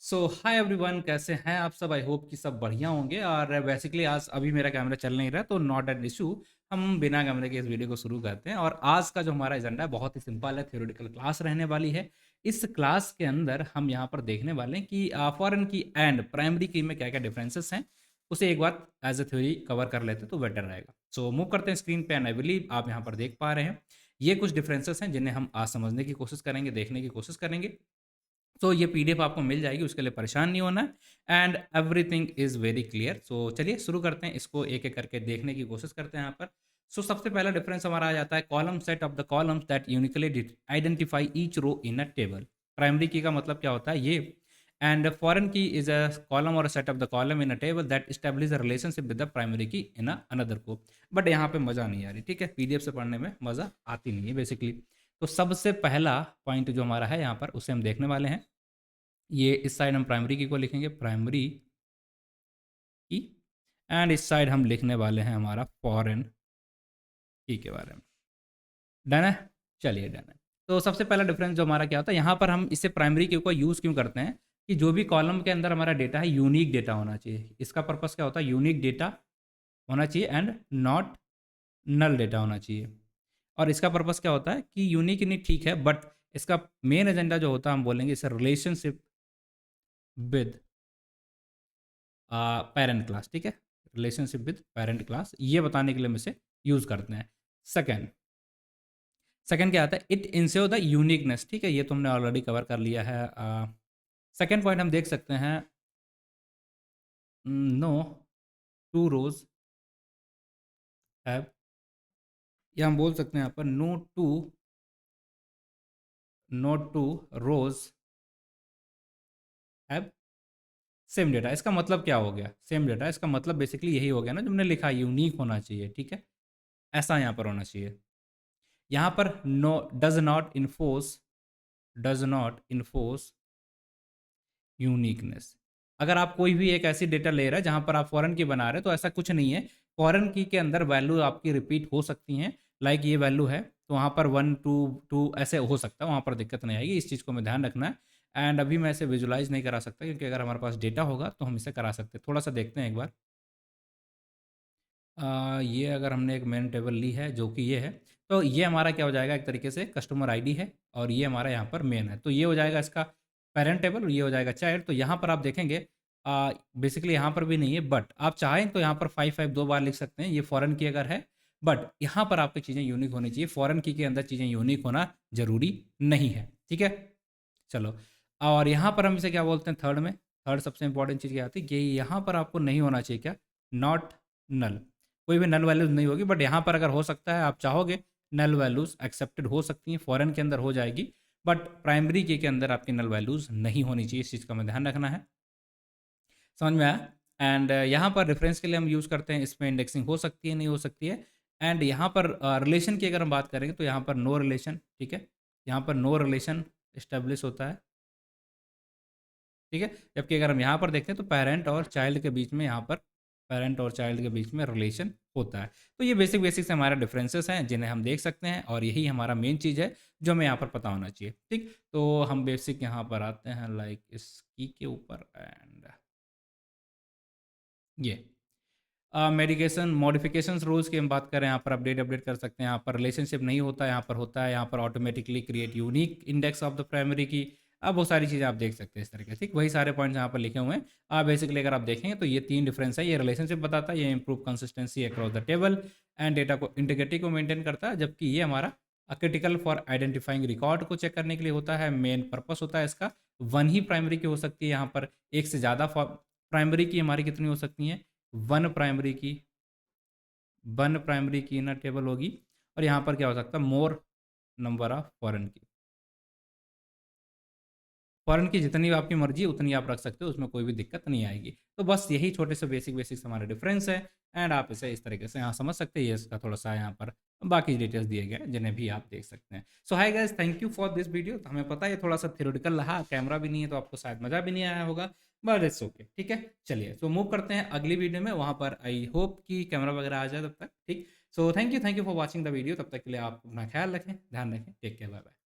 सो hi everyone, कैसे हैं आप सब? आई होप कि सब बढ़िया होंगे। और बेसिकली आज अभी मेरा कैमरा चल नहीं रहा, तो नॉट एन इशू। हम बिना कैमरे के इस वीडियो को शुरू करते हैं। और आज का जो हमारा एजेंडा है बहुत ही सिंपल है, थ्योरेटिकल क्लास रहने वाली है। इस क्लास के अंदर हम यहाँ पर देखने वाले हैं कि फॉरेन की एंड प्राइमरी की में क्या क्या डिफरेंसेस हैं, उसे एक बार एज ए थ्योरी कवर कर लेते तो बेटर रहेगा। सो मूव करते हैं स्क्रीन पे, एंड आई बिलीव आप यहाँ पर देख पा रहे हैं ये कुछ डिफरेंसेस हैं जिन्हें हम आज समझने की कोशिश करेंगे, देखने की कोशिश करेंगे। तो ये पीडीएफ आपको मिल जाएगी, उसके लिए परेशान नहीं होना है, and everything is very clear. So चलिए शुरू करते हैं, इसको एक-एक करके देखने की कोशिश करते हैं यहाँ पर। सो सबसे पहला डिफरेंस हमारा आ जाता है column set of the columns that uniquely identify each row in a table. Primary key का मतलब क्या होता है ये, and foreign key is a column और set of the column in a table that establish a relationship with the primary key in a another को। But यहाँ पे मज़ा नहीं आ रही, ठीक है, पीडीएफ से पढ़ने में मज़ा आती नहीं है बेसिकली। तो सबसे पहला पॉइंट जो हमारा है यहाँ पर उसे हम देखने वाले हैं। ये इस साइड हम प्राइमरी की को लिखेंगे प्राइमरी की, एंड इस साइड हम लिखने वाले हैं हमारा फॉरेन की के बारे में। डन है? चलिए डन है। तो सबसे पहला डिफरेंस जो हमारा क्या होता है, यहाँ पर हम इसे प्राइमरी की को यूज़ क्यों करते हैं कि जो भी कॉलम के अंदर हमारा डेटा है यूनिक डेटा होना चाहिए। इसका पर्पस क्या होता है, यूनिक डेटा होना चाहिए एंड नॉट नल डेटा होना चाहिए। और इसका पर्पस क्या होता है कि यूनिक नहीं, ठीक है, बट इसका मेन एजेंडा जो होता है हम बोलेंगे इसे रिलेशनशिप विद पेरेंट क्लास, ठीक है, रिलेशनशिप विद पेरेंट क्लास, ये बताने के लिए हम इसे यूज़ करते हैं। सेकेंड सेकेंड क्या आता है, इट इंश्योर द यूनिकनेस, ठीक है, ये तो हमने ऑलरेडी कवर कर लिया है। सेकेंड पॉइंट हम देख सकते हैं, नो टू रोज हैव, या हम बोल सकते हैं यहाँ पर no two rows have same data. इसका मतलब क्या हो गया, सेम डेटा, इसका मतलब बेसिकली यही हो गया ना जो हमने लिखा, यूनिक होना चाहिए, ठीक है, ऐसा यहाँ पर होना चाहिए। यहाँ पर no does not enforce uniqueness. अगर आप कोई भी एक ऐसी डेटा ले रहे हैं जहाँ पर आप फॉरेन की बना रहे हैं तो ऐसा कुछ नहीं है। फॉरेन की के अंदर वैल्यू आपकी रिपीट हो सकती हैं, लाइक ये वैल्यू है तो वहाँ पर 1 2 2 ऐसे हो सकता है, वहाँ पर दिक्कत नहीं आएगी, इस चीज़ को हमें ध्यान रखना है। एंड अभी मैं इसे विजुलाइज नहीं करा सकता क्योंकि अगर हमारे पास डेटा होगा तो हम इसे करा सकते हैं। थोड़ा सा देखते हैं एक बार। ये अगर हमने एक मेन टेबल ली है जो कि ये है, तो ये हमारा क्या हो जाएगा, एक तरीके से कस्टमर आईडी है और ये हमारा यहाँ पर मेन है, तो ये हो जाएगा इसका पेरेंट टेबल और ये हो जाएगा चाइल्ड। तो यहाँ पर आप देखेंगे बेसिकली यहाँ पर भी नहीं है, बट आप चाहें तो यहाँ पर 5 5 दो बार लिख सकते हैं, ये फॉरेन की अगर है। बट यहाँ पर आपकी चीज़ें यूनिक होनी चाहिए, फॉरेन की के अंदर चीज़ें यूनिक होना जरूरी नहीं है, ठीक है। चलो, और यहाँ पर हम इसे क्या बोलते हैं, थर्ड में, थर्ड सबसे इंपॉर्टेंट चीज़ क्या आती है, ये यहाँ पर आपको नहीं होना चाहिए क्या, नॉट नल, कोई भी नल वैल्यूज़ नहीं होगी। बट यहाँ पर अगर हो सकता है, आप चाहोगे नल वैल्यूज़ एक्सेप्टेड हो सकती हैं, फॉरेन के अंदर हो जाएगी, बट प्राइमरी की के अंदर आपकी नल वैल्यूज़ नहीं होनी चाहिए, इस चीज़ का हमें ध्यान रखना है। समझ में आया? एंड यहाँ पर रेफरेंस के लिए हम यूज़ करते हैं, इसमें इंडेक्सिंग हो सकती है, नहीं हो सकती है। एंड यहाँ पर रिलेशन की अगर हम बात करेंगे तो यहाँ पर नो रिलेशन, ठीक है, यहाँ पर नो रिलेशन इस्टेब्लिश होता है, ठीक है। जबकि अगर हम यहाँ पर देखते हैं तो पेरेंट और चाइल्ड के बीच में, यहाँ पर पेरेंट और चाइल्ड के बीच में रिलेशन होता है। तो ये बेसिक बेसिक से हमारे डिफरेंसेस हैं जिन्हें हम देख सकते हैं, और यही हमारा मेन चीज़ है जो हमें यहाँ पर पता होना चाहिए, ठीक। तो हम बेसिक यहाँ पर आते हैं लाइक इस की के ऊपर, एंड ये मेडिकेशन मॉडिफिकेशंस रूल्स की हम बात करें, यहाँ पर अपडेट अपडेट कर सकते हैं, यहाँ पर रिलेशनशिप नहीं होता, यहाँ पर होता है, यहाँ पर automatically create unique index of the primary की। अब बहुत सारी चीज़ें आप देख सकते हैं इस तरीके से, ठीक, वही सारे पॉइंट्स यहाँ पर लिखे हुए हैं। आप बेसिकली अगर आप देखेंगे तो ये तीन डिफरेंस है, ये रिलेशनशिप बताता है, ये improve consistency across the table and data को इंटीग्रिटी को मेंटेन करता है, जबकि ये हमारा क्रिटिकल फॉर आइडेंटिफाइंग रिकॉर्ड को चेक करने के लिए होता है, मेन पर्पस होता है इसका। वन ही प्राइमरी की हो सकती है, यहाँ पर एक से ज़्यादा प्राइमरी की हमारी कितनी हो सकती हैं, वन प्राइमरी की, वन प्राइमरी की ना टेबल होगी। और यहाँ पर क्या हो सकता है, मोर नंबर ऑफ फॉरेन की, फॉरेन की जितनी आपकी मर्जी उतनी आप रख सकते हो, उसमें कोई भी दिक्कत नहीं आएगी। तो बस यही छोटे से बेसिक बेसिक्स हमारे डिफरेंस है, एंड आप इसे इस तरीके से यहाँ समझ सकते हैं। ये इसका थोड़ा सा यहाँ पर बाकी डिटेल्स दिए गए हैं जिन्हें भी आप देख सकते हैं। So hi guys, thank you for this video. तो हमें पता है ये थोड़ा सा थ्योरेटिकल रहा, कैमरा भी नहीं है तो आपको शायद मज़ा भी नहीं आया होगा, बट इट्स ओके, ठीक है। चलिए तो मूव करते हैं अगली वीडियो में, वहाँ पर आई होप कि कैमरा वगैरह आ जाए तब तक, ठीक। So thank you for watching the video. तब तक के लिए आप अपना ख्याल रखें, ध्यान रखें, टेक केयर, बाय बाय।